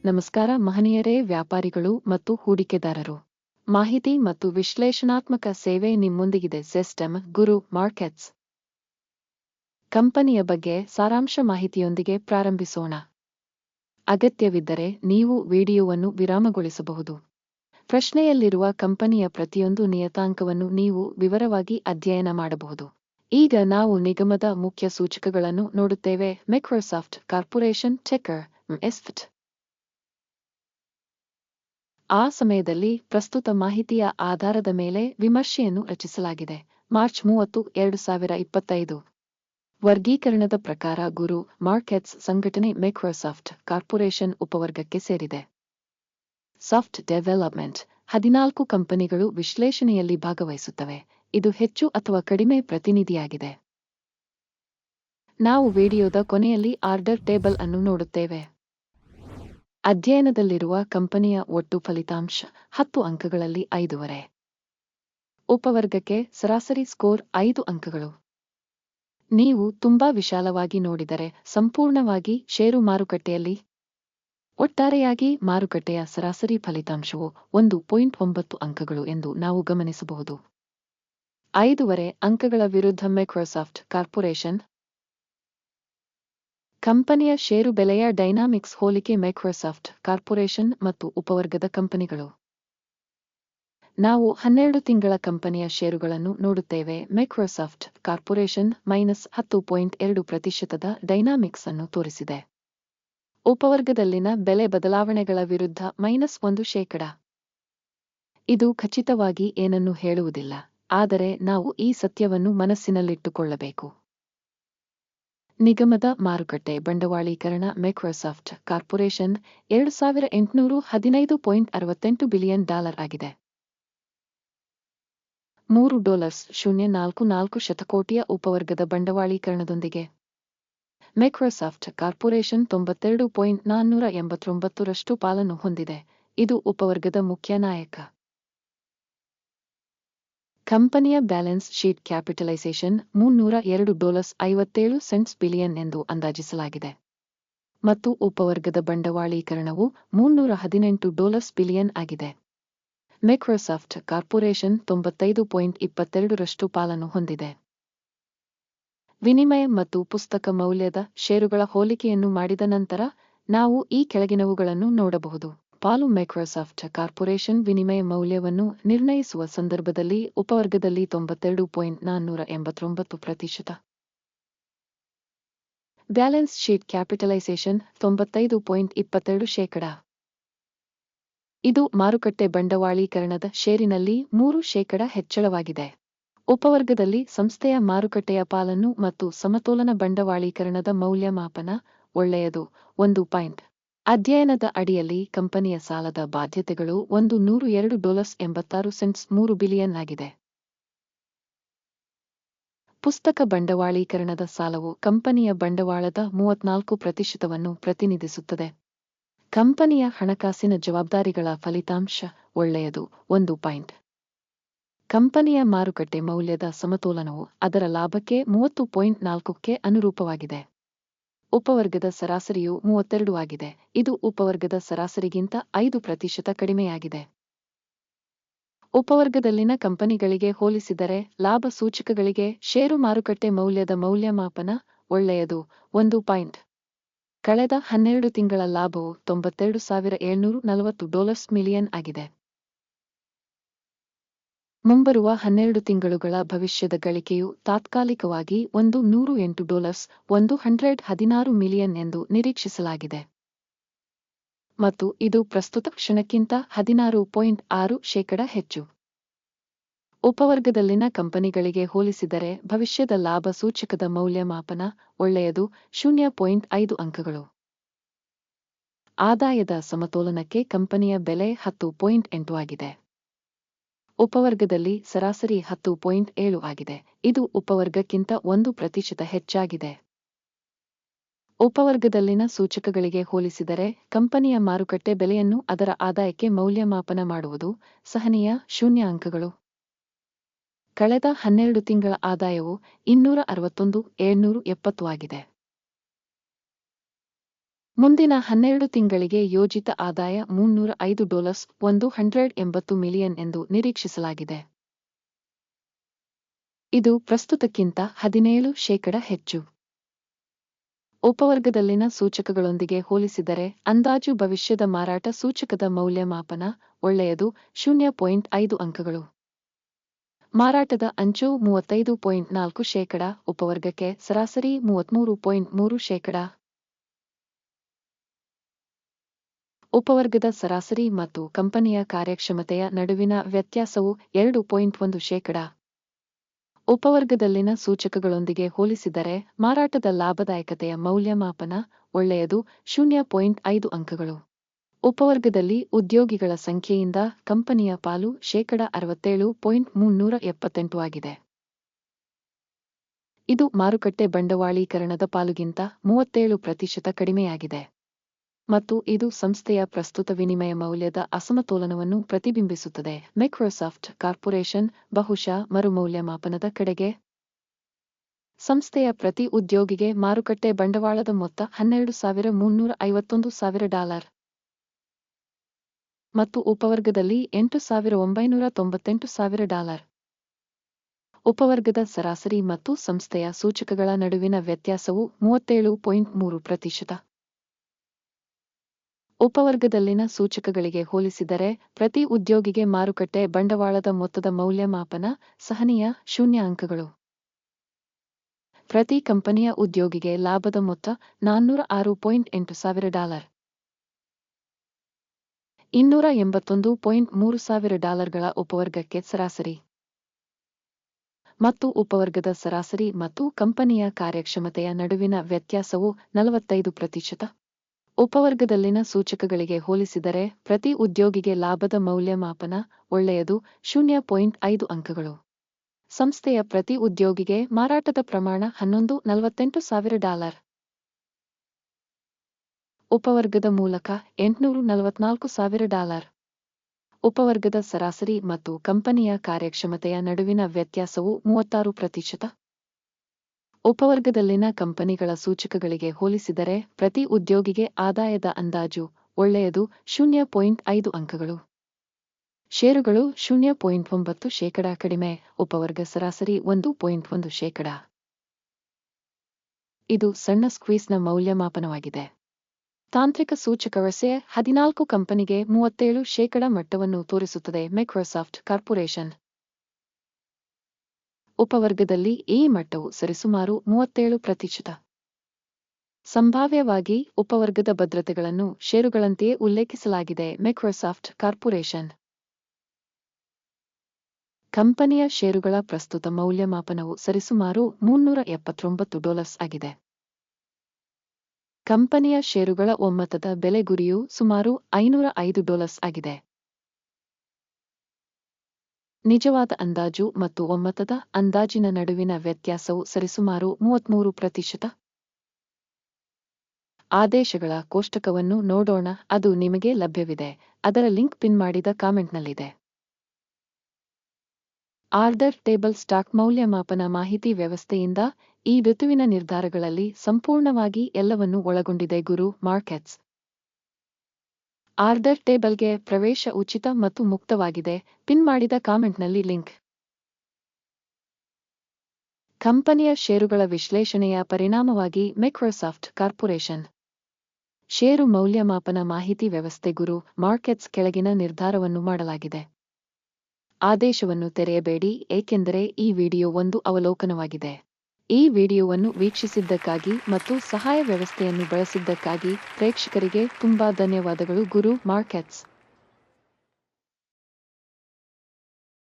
ನಮಸ್ಕಾರ ಮಹನೀಯರೇ, ವ್ಯಾಪಾರಿಗಳು ಮತ್ತು ಹೂಡಿಕೆದಾರರು. ಮಾಹಿತಿ ಮತ್ತು ವಿಶ್ಲೇಷಣಾತ್ಮಕ ಸೇವೆ ನಿಮ್ಮೊಂದಿಗಿದೆ. ಸಿಸ್ಟಮ್ ಗುರು ಮಾರ್ಕೆಟ್ಸ್ ಕಂಪನಿಯ ಬಗ್ಗೆ ಸಾರಾಂಶ ಮಾಹಿತಿಯೊಂದಿಗೆ ಪ್ರಾರಂಭಿಸೋಣ. ಅಗತ್ಯವಿದ್ದರೆ ನೀವು ವಿಡಿಯೋವನ್ನು ವಿರಾಮಗೊಳಿಸಬಹುದು. ಪ್ರಶ್ನೆಯಲ್ಲಿರುವ ಕಂಪನಿಯ ಪ್ರತಿಯೊಂದು ನಿಯತಾಂಕವನ್ನು ನೀವು ವಿವರವಾಗಿ ಅಧ್ಯಯನ ಮಾಡಬಹುದು. ಈಗ ನಾವು ನಿಗಮದ ಮುಖ್ಯ ಸೂಚಕಗಳನ್ನು ನೋಡುತ್ತೇವೆ. Microsoft corporation ticker MSFT. ಆ ಸಮಯದಲ್ಲಿ ಪ್ರಸ್ತುತ ಮಾಹಿತಿಯ ಆಧಾರದ ಮೇಲೆ ವಿಮರ್ಶೆಯನ್ನು ರಚಿಸಲಾಗಿದೆ. ಮಾರ್ಚ್ 30, 2025. ವರ್ಗೀಕರಣದ ಪ್ರಕಾರ ಗುರು ಮಾರ್ಕೆಟ್ಸ್ ಸಂಘಟನೆ ಮೈಕ್ರೋಸಾಫ್ಟ್ ಕಾರ್ಪೊರೇಷನ್ ಉಪವರ್ಗಕ್ಕೆ ಸೇರಿದೆ. ಸಾಫ್ಟ್ ಡೆವಲಪ್ಮೆಂಟ್ 14 ಕಂಪನಿಗಳು ವಿಶ್ಲೇಷಣೆಯಲ್ಲಿ ಭಾಗವಹಿಸುತ್ತವೆ. ಇದು ಹೆಚ್ಚು ಅಥವಾ ಕಡಿಮೆ ಪ್ರತಿನಿಧಿಯಾಗಿದೆ. ನಾವು ವಿಡಿಯೋದ ಕೊನೆಯಲ್ಲಿ ಆರ್ಡರ್ ಟೇಬಲ್ ಅನ್ನು ನೋಡುತ್ತೇವೆ. ಅಧ್ಯಯನದಲ್ಲಿರುವ ಕಂಪನಿಯ ಒಟ್ಟು ಫಲಿತಾಂಶ 10 ಅಂಕಗಳಲ್ಲಿ 5.5. ಉಪವರ್ಗಕ್ಕೆ ಸರಾಸರಿ ಸ್ಕೋರ್ 5 ಅಂಕಗಳು. ನೀವು ತುಂಬಾ ವಿಶಾಲವಾಗಿ ನೋಡಿದರೆ ಸಂಪೂರ್ಣವಾಗಿ ಷೇರು ಮಾರುಕಟ್ಟೆಯಲ್ಲಿ ಒಟ್ಟಾರೆಯಾಗಿ ಮಾರುಕಟ್ಟೆಯ ಸರಾಸರಿ ಫಲಿತಾಂಶವು 1.9 ಅಂಕಗಳು ಎಂದು ನಾವು ಗಮನಿಸಬಹುದು. 5.5 ಅಂಕಗಳ ವಿರುದ್ಧ ಮೈಕ್ರೋಸಾಫ್ಟ್ ಕಾರ್ಪೊರೇಷನ್ ಕಂಪನಿಯ ಷೇರು ಬೆಲೆಯ ಡೈನಾಮಿಕ್ಸ್ ಹೋಲಿಕೆ ಮೈಕ್ರೋಸಾಫ್ಟ್ ಕಾರ್ಪೊರೇಷನ್ ಮತ್ತು ಉಪವರ್ಗದ ಕಂಪನಿಗಳು. ನಾವು 12 ತಿಂಗಳ ಕಂಪನಿಯ ಷೇರುಗಳನ್ನು ನೋಡುತ್ತೇವೆ. ಮೈಕ್ರೋಸಾಫ್ಟ್ ಕಾರ್ಪೊರೇಷನ್ -10.2% ಡೈನಾಮಿಕ್ಸ್ ಅನ್ನು ತೋರಿಸಿದೆ. ಉಪವರ್ಗದಲ್ಲಿನ ಬೆಲೆ ಬದಲಾವಣೆಗಳ ವಿರುದ್ಧ -1%. ಇದು ಖಚಿತವಾಗಿ ಏನನ್ನೂ ಹೇಳುವುದಿಲ್ಲ, ಆದರೆ ನಾವು ಈ ಸತ್ಯವನ್ನು ಮನಸ್ಸಿನಲ್ಲಿಟ್ಟುಕೊಳ್ಳಬೇಕು. ನಿಗಮದ ಮಾರುಕಟ್ಟೆ ಬಂಡವಾಳೀಕರಣ ಮೈಕ್ರೋಸಾಫ್ಟ್ ಕಾರ್ಪೊರೇಷನ್ $2,815.68 ಬಿಲಿಯನ್ ಆಗಿದೆ. $3.044 ಶತಕೋಟಿಯ ಉಪವರ್ಗದ ಬಂಡವಾಳೀಕರಣದೊಂದಿಗೆ ಮೈಕ್ರೋಸಾಫ್ಟ್ ಕಾರ್ಪೊರೇಷನ್ 92.489% ಪಾಲನ್ನು ಹೊಂದಿದೆ. ಇದು ಉಪವರ್ಗದ ಮುಖ್ಯ ನಾಯಕ. ಕಂಪನಿಯ ಬ್ಯಾಲೆನ್ಸ್ ಶೀಟ್ ಕ್ಯಾಪಿಟಲೈಸೇಷನ್ $302.57 ಬಿಲಿಯನ್ ಎಂದು ಅಂದಾಜಿಸಲಾಗಿದೆ ಮತ್ತು ಉಪವರ್ಗದ ಬಂಡವಾಳೀಕರಣವು $318 ಬಿಲಿಯನ್ ಆಗಿದೆ. ಮೈಕ್ರೋಸಾಫ್ಟ್ ಕಾರ್ಪೊರೇಷನ್ 95.22% ಪಾಲನ್ನು ಹೊಂದಿದೆ. ವಿನಿಮಯ ಮತ್ತು ಪುಸ್ತಕ ಮೌಲ್ಯದ ಷೇರುಗಳ ಹೋಲಿಕೆಯನ್ನು ಮಾಡಿದ ನಂತರ ನಾವು ಈ ಕೆಳಗಿನವುಗಳನ್ನು ನೋಡಬಹುದು. ಪಾಲು ಮೈಕ್ರೋಸಾಫ್ಟ್ ಕಾರ್ಪೊರೇಷನ್ ವಿನಿಮಯ ಮೌಲ್ಯವನ್ನು ನಿರ್ಣಯಿಸುವ ಸಂದರ್ಭದಲ್ಲಿ ಉಪವರ್ಗದಲ್ಲಿ 92.489%. Balance sheet capitalisation 95.22%. ಇದು ಮಾರುಕಟ್ಟೆ ಬಂಡವಾಳೀಕರಣದ ಷೇರಿನಲ್ಲಿ 3% ಹೆಚ್ಚಳವಾಗಿದೆ. ಉಪವರ್ಗದಲ್ಲಿ ಸಂಸ್ಥೆಯ ಮಾರುಕಟ್ಟೆಯ ಪಾಲನ್ನು ಮತ್ತು ಸಮತೋಲನ ಬಂಡವಾಳೀಕರಣದ ಮೌಲ್ಯಮಾಪನ ಒಳ್ಳೆಯದು 1. ಅಧ್ಯಯನದ ಅಡಿಯಲ್ಲಿ ಕಂಪನಿಯ ಸಾಲದ ಬಾಧ್ಯತೆಗಳು $102.86 3 ಬಿಲಿಯನ್ ಆಗಿದೆ. ಪುಸ್ತಕ ಬಂಡವಾಳೀಕರಣದ ಸಾಲವು ಕಂಪನಿಯ ಬಂಡವಾಳದ 34%ವನ್ನು ಪ್ರತಿನಿಧಿಸುತ್ತದೆ. ಕಂಪನಿಯ ಹಣಕಾಸಿನ ಜವಾಬ್ದಾರಿಗಳ ಫಲಿತಾಂಶ ಒಳ್ಳೆಯದು 1. ಕಂಪನಿಯ ಮಾರುಕಟ್ಟೆ ಮೌಲ್ಯದ ಸಮತೋಲನವು ಅದರ ಲಾಭಕ್ಕೆ 30.4ಕ್ಕೆ ಅನುರೂಪವಾಗಿದೆ. ಉಪವರ್ಗದ ಸರಾಸರಿಯು 32 ಆಗಿದೆ. ಇದು ಉಪವರ್ಗದ ಸರಾಸರಿಗಿಂತ 5% ಕಡಿಮೆಯಾಗಿದೆ. ಉಪವರ್ಗದಲ್ಲಿನ ಕಂಪನಿಗಳಿಗೆ ಹೋಲಿಸಿದರೆ ಲಾಭ ಸೂಚಕಗಳಿಗೆ ಷೇರು ಮಾರುಕಟ್ಟೆ ಮೌಲ್ಯದ ಮೌಲ್ಯಮಾಪನ ಒಳ್ಳೆಯದು 1. ಕಳೆದ 12 ತಿಂಗಳ ಲಾಭವು $92,740 ಮಿಲಿಯನ್ ಆಗಿದೆ. ಮುಂಬರುವ 12 ತಿಂಗಳುಗಳ ಭವಿಷ್ಯದ ಗಳಿಕೆಯು ತಾತ್ಕಾಲಿಕವಾಗಿ $108.116 ಮಿಲಿಯನ್ ಎಂದು ನಿರೀಕ್ಷಿಸಲಾಗಿದೆ ಮತ್ತು ಇದು ಪ್ರಸ್ತುತ ಕ್ಷಣಕ್ಕಿಂತ 16.6% ಹೆಚ್ಚು. ಉಪವರ್ಗದಲ್ಲಿನ ಕಂಪನಿಗಳಿಗೆ ಹೋಲಿಸಿದರೆ ಭವಿಷ್ಯದ ಲಾಭ ಸೂಚಕದ ಮೌಲ್ಯಮಾಪನ ಒಳ್ಳೆಯದು 0.5 ಅಂಕಗಳು. ಆದಾಯದ ಸಮತೋಲನಕ್ಕೆ ಕಂಪನಿಯ ಬೆಲೆ 10.8 ಆಗಿದೆ. ಉಪವರ್ಗದಲ್ಲಿ ಸರಾಸರಿ 10.7 ಆಗಿದೆ. ಇದು ಉಪವರ್ಗಕ್ಕಿಂತ 1% ಹೆಚ್ಚಾಗಿದೆ. ಉಪವರ್ಗದಲ್ಲಿನ ಸೂಚಕಗಳಿಗೆ ಹೋಲಿಸಿದರೆ ಕಂಪನಿಯ ಮಾರುಕಟ್ಟೆ ಬೆಲೆಯನ್ನು ಅದರ ಆದಾಯಕ್ಕೆ ಮೌಲ್ಯಮಾಪನ ಮಾಡುವುದು ಸಹನೀಯ 0 ಅಂಕಗಳು. ಕಳೆದ 12 ತಿಂಗಳ ಆದಾಯವು $261,770 ಆಗಿದೆ. ಮುಂದಿನ 12 ತಿಂಗಳಿಗೆ ಯೋಜಿತ ಆದಾಯ $305 $180 ಮಿಲಿಯನ್ ಎಂದು ನಿರೀಕ್ಷಿಸಲಾಗಿದೆ. ಇದು ಪ್ರಸ್ತುತಕ್ಕಿಂತ 17% ಹೆಚ್ಚು. ಉಪವರ್ಗದಲ್ಲಿನ ಸೂಚಕಗಳೊಂದಿಗೆ ಹೋಲಿಸಿದರೆ ಅಂದಾಜು ಭವಿಷ್ಯದ ಮಾರಾಟ ಸೂಚಕದ ಮೌಲ್ಯಮಾಪನ ಒಳ್ಳೆಯದು 0.5 ಅಂಕಗಳು. ಮಾರಾಟದ ಅಂಚು 35.4%, ಉಪವರ್ಗಕ್ಕೆ ಸರಾಸರಿ 33.3%. ಉಪವರ್ಗದ ಸರಾಸರಿ ಮತ್ತು ಕಂಪನಿಯ ಕಾರ್ಯಕ್ಷಮತೆಯ ನಡುವಿನ ವ್ಯತ್ಯಾಸವು 2.1%. ಉಪವರ್ಗದಲ್ಲಿನ ಸೂಚಕಗಳೊಂದಿಗೆ ಹೋಲಿಸಿದರೆ ಮಾರಾಟದ ಲಾಭದಾಯಕತೆಯ ಮೌಲ್ಯಮಾಪನ ಒಳ್ಳೆಯದು 0.5 ಅಂಕಗಳು. ಉಪವರ್ಗದಲ್ಲಿ ಉದ್ಯೋಗಿಗಳ ಸಂಖ್ಯೆಯಿಂದ ಕಂಪನಿಯ ಪಾಲು 67.378 ಆಗಿದೆ. ಇದು ಮಾರುಕಟ್ಟೆ ಬಂಡವಾಳೀಕರಣದ ಪಾಲುಗಿಂತ 37% ಕಡಿಮೆಯಾಗಿದೆ. ಮತ್ತು ಇದು ಸಂಸ್ಥೆಯ ಪ್ರಸ್ತುತ ವಿನಿಮಯ ಮೌಲ್ಯದ ಅಸಮತೋಲನವನ್ನು ಪ್ರತಿಬಿಂಬಿಸುತ್ತದೆ. ಮೈಕ್ರೋಸಾಫ್ಟ್ ಕಾರ್ಪೊರೇಷನ್ ಬಹುಶಃ ಮರುಮೌಲ್ಯಮಾಪನದ ಕಡೆಗೆ. ಸಂಸ್ಥೆಯ ಪ್ರತಿ ಉದ್ಯೋಗಿಗೆ ಮಾರುಕಟ್ಟೆ ಬಂಡವಾಳದ ಮೊತ್ತ $12,351,000 ಮತ್ತು ಉಪವರ್ಗದಲ್ಲಿ $8,998,000. ಉಪವರ್ಗದ ಸರಾಸರಿ ಮತ್ತು ಸಂಸ್ಥೆಯ ಸೂಚಕಗಳ ನಡುವಿನ ವ್ಯತ್ಯಾಸವು 37.3%. ಉಪವರ್ಗದಲ್ಲಿನ ಸೂಚಕಗಳಿಗೆ ಹೋಲಿಸಿದರೆ ಪ್ರತಿ ಉದ್ಯೋಗಿಗೆ ಮಾರುಕಟ್ಟೆ ಬಂಡವಾಳದ ಮೊತ್ತದ ಮೌಲ್ಯಮಾಪನ ಸಹನೀಯ 0 ಅಂಕಗಳು. ಪ್ರತಿ ಕಂಪನಿಯ ಉದ್ಯೋಗಿಗೆ ಲಾಭದ ಮೊತ್ತ $406,800, $281,300 ಉಪವರ್ಗಕ್ಕೆ ಸರಾಸರಿ. ಮತ್ತು ಉಪವರ್ಗದ ಸರಾಸರಿ ಮತ್ತು ಕಂಪನಿಯ ಕಾರ್ಯಕ್ಷಮತೆಯ ನಡುವಿನ ವ್ಯತ್ಯಾಸವು 45%. ಉಪವರ್ಗದಲ್ಲಿನ ಸೂಚಕಗಳಿಗೆ ಹೋಲಿಸಿದರೆ ಪ್ರತಿ ಉದ್ಯೋಗಿಗೆ ಲಾಭದ ಮೌಲ್ಯಮಾಪನ ಒಳ್ಳೆಯದು 0.5 ಅಂಕಗಳು. ಸಂಸ್ಥೆಯ ಪ್ರತಿ ಉದ್ಯೋಗಿಗೆ ಮಾರಾಟದ ಪ್ರಮಾಣ $11,48,000. ಉಪವರ್ಗದ ಮೂಲಕ $844,000. ಉಪವರ್ಗದ ಸರಾಸರಿ ಮತ್ತು ಕಂಪನಿಯ ಕಾರ್ಯಕ್ಷಮತೆಯ ನಡುವಿನ ವ್ಯತ್ಯಾಸವು 36%. ಉಪವರ್ಗದಲ್ಲಿನ ಕಂಪನಿಗಳ ಸೂಚಕಗಳಿಗೆ ಹೋಲಿಸಿದರೆ ಪ್ರತಿ ಉದ್ಯೋಗಿಗೆ ಆದಾಯದ ಅಂದಾಜು ಒಳ್ಳೆಯದು 0.5 ಅಂಕಗಳು. ಷೇರುಗಳು 0.9% ಕಡಿಮೆ, ಉಪವರ್ಗ ಸರಾಸರಿ 1.1%. ಇದು ಸಣ್ಣ ಸ್ಕ್ವೀಸ್ನ ಮೌಲ್ಯಮಾಪನವಾಗಿದೆ. ತಾಂತ್ರಿಕ ಸೂಚಕ RSI 14 ಕಂಪನಿಗೆ 37% ಮಟ್ಟವನ್ನು ತೋರಿಸುತ್ತದೆ. ಮೈಕ್ರೋಸಾಫ್ಟ್ ಕಾರ್ಪೊರೇಷನ್ ಉಪವರ್ಗದಲ್ಲಿ ಈ ಮಟ್ಟವು ಸರಿಸುಮಾರು 37%. ಸಂಭಾವ್ಯವಾಗಿ ಉಪವರ್ಗದ ಭದ್ರತೆಗಳನ್ನು ಷೇರುಗಳಂತೆಯೇ ಉಲ್ಲೇಖಿಸಲಾಗಿದೆ. ಮೈಕ್ರೋಸಾಫ್ಟ್ ಕಾರ್ಪೊರೇಷನ್ ಕಂಪನಿಯ ಷೇರುಗಳ ಪ್ರಸ್ತುತ ಮೌಲ್ಯಮಾಪನವು ಸರಿಸುಮಾರು $379 ಆಗಿದೆ. ಕಂಪನಿಯ ಷೇರುಗಳ ಒಮ್ಮತದ ಬೆಲೆ ಗುರಿಯು ಸುಮಾರು $505 ಆಗಿದೆ. ನಿಜವಾದ ಅಂದಾಜು ಮತ್ತು ಒಮ್ಮತದ ಅಂದಾಜಿನ ನಡುವಿನ ವ್ಯತ್ಯಾಸವು ಸರಿಸುಮಾರು 33%. ಆದೇಶಗಳ ಕೋಷ್ಟಕವನ್ನು ನೋಡೋಣ, ಅದು ನಿಮಗೆ ಲಭ್ಯವಿದೆ. ಅದರ ಲಿಂಕ್ ಪಿನ್ ಮಾಡಿದ ಕಾಮೆಂಟ್ನಲ್ಲಿದೆ. ಆರ್ಡರ್ ಟೇಬಲ್ ಸ್ಟಾಕ್ ಮೌಲ್ಯಮಾಪನ ಮಾಹಿತಿ ವ್ಯವಸ್ಥೆಯಿಂದ ಈ ಋತುವಿನ ನಿರ್ಧಾರಗಳಲ್ಲಿ ಸಂಪೂರ್ಣವಾಗಿ ಎಲ್ಲವನ್ನೂ ಒಳಗೊಂಡಿದೆ. ಗುರು ಮಾರ್ಕೆಟ್ಸ್ ಆರ್ಡರ್ ಟೇಬಲ್ಗೆ ಪ್ರವೇಶ ಉಚಿತ ಮತ್ತು ಮುಕ್ತವಾಗಿದೆ. ಪಿನ್ ಮಾಡಿದ ಕಾಮೆಂಟ್ನಲ್ಲಿ ಲಿಂಕ್. ಕಂಪನಿಯ ಷೇರುಗಳ ವಿಶ್ಲೇಷಣೆಯ ಪರಿಣಾಮವಾಗಿ ಮೈಕ್ರೋಸಾಫ್ಟ್ ಕಾರ್ಪೊರೇಷನ್ ಷೇರು ಮೌಲ್ಯಮಾಪನ ಮಾಹಿತಿ ವ್ಯವಸ್ಥೆ ಗುರು ಮಾರ್ಕೆಟ್ಸ್ ಕೆಳಗಿನ ನಿರ್ಧಾರವನ್ನು ಮಾಡಲಾಗಿದೆ. ಆದೇಶವನ್ನು ತೆರೆಯಬೇಡಿ, ಏಕೆಂದರೆ ಈ ವಿಡಿಯೋ ಒಂದು ಅವಲೋಕನವಾಗಿದೆ. ಈ ವಿಡಿಯೋವನ್ನು ವೀಕ್ಷಿಸಿದ್ದಕ್ಕಾಗಿ ಮತ್ತು ಸಹಾಯ ವ್ಯವಸ್ಥೆಯನ್ನು ಬಳಸಿದ್ದಕ್ಕಾಗಿ ಪ್ರೇಕ್ಷಕರಿಗೆ ತುಂಬಾ ಧನ್ಯವಾದಗಳು. ಗುರು ಮಾರ್ಕೆಟ್ಸ್